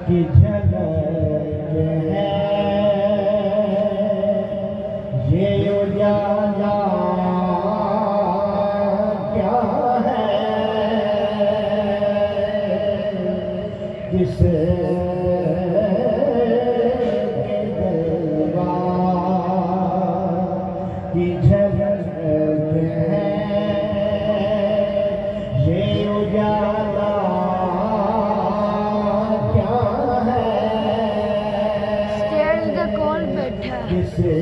की झलक है ये उजाला क्या है किस की झलक है ये उजाला क्या है स्टेयर्स द कॉल बैठा किसे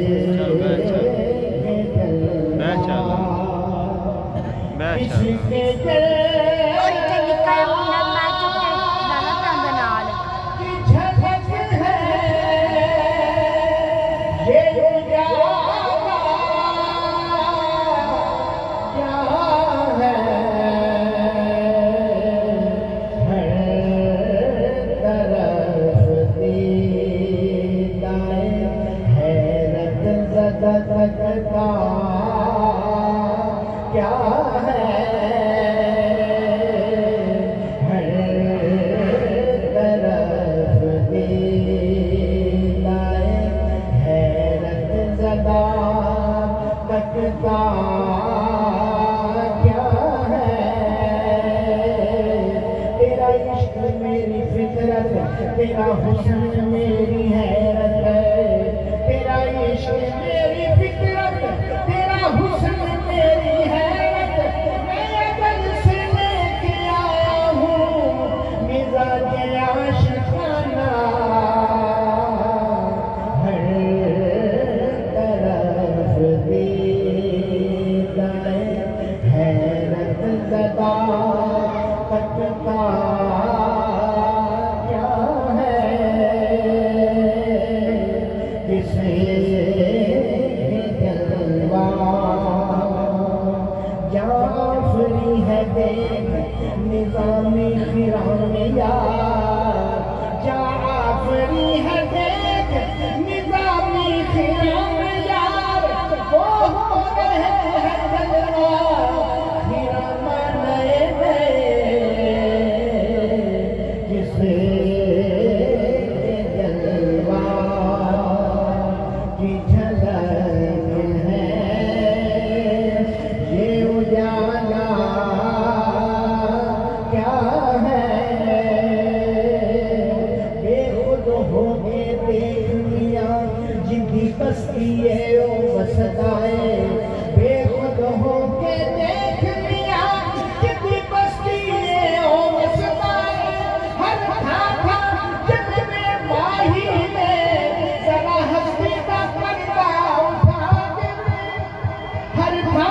सकता क्या है हर तरफ दीदाए हैरत ज़दा तकता क्या है तेरा इश्क मेरी फितरत तेरा हुस्न मेरी हैरत है तेरा इश्क मेरी फितरत तेरा हुस्न मेरी हैरत मैं अदल से लेके आया हूँ मिजाज आशिकाना हर तरफ दीदाए हैरत ज़दा तकता क्या है किसे जाफरी है देख निज़ामी फिरानिया जाफरी है देख निज़ामी फिरानिया वो हो रहे हैं जलवा फिराना नए नए किसे जलवा की झलक है ये उजाला क्या है बेखुद हो के देख लिया जिंदगी बसती है ओ बसदाए बेखुद हो के देख लिया जिंदगी बसती है ओ बसदाए हर था जग में माही में जरा हस्ती का पर्दा उठा दे हर था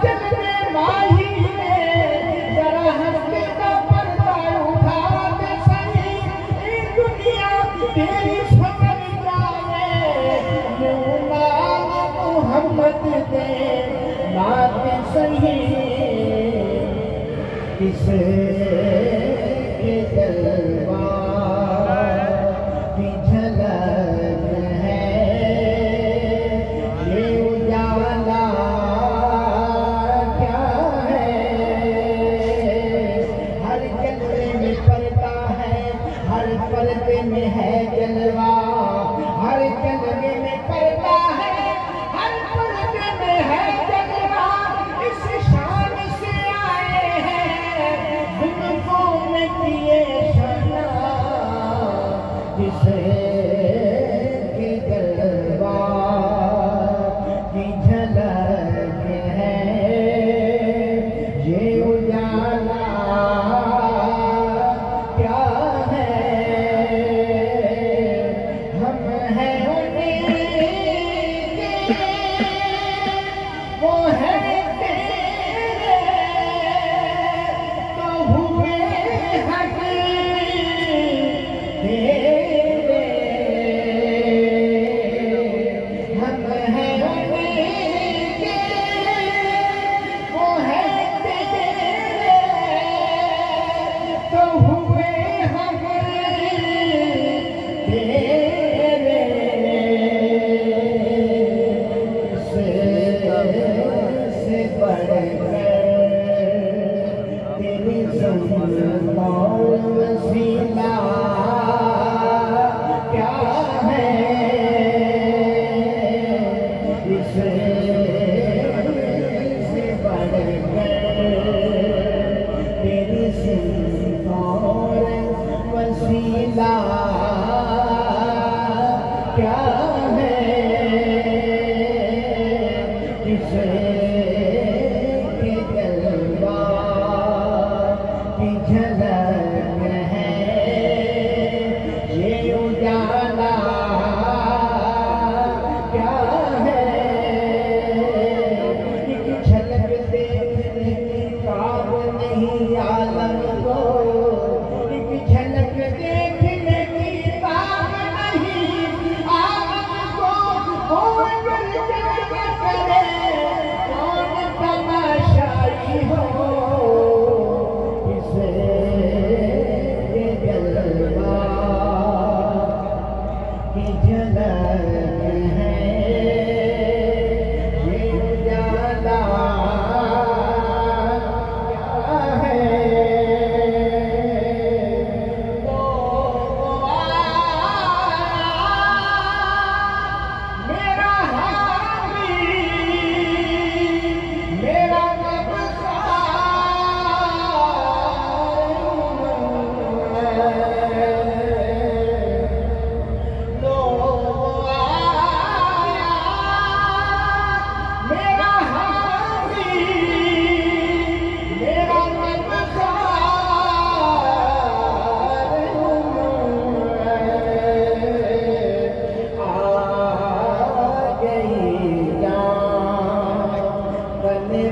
जग में माही में जरा हस्ती का पर्दा उठा दे सही ये दुनिया तेरी समझ जाए मोहम्मद दे बात सही किसे के जलवा की झलक है ये उजाला क्या है हर जलवे में पर्दा है हर पर्दे में है जलवा हर जलवे में पर्दा है हर पर्दे में है जलवा इस शान से आए हैं के जलवा की झलक है ये उजाला क्या है। एक झलक देखने की ख्वाब नहीं आलम को, एक झलक देखने की ख्वाब नहीं आलम को। कौन करे कौन तमाशाई हो किसे ये जलवा की झलक है ये उजाला क्या है। तो मेरा हाथी मेरा बने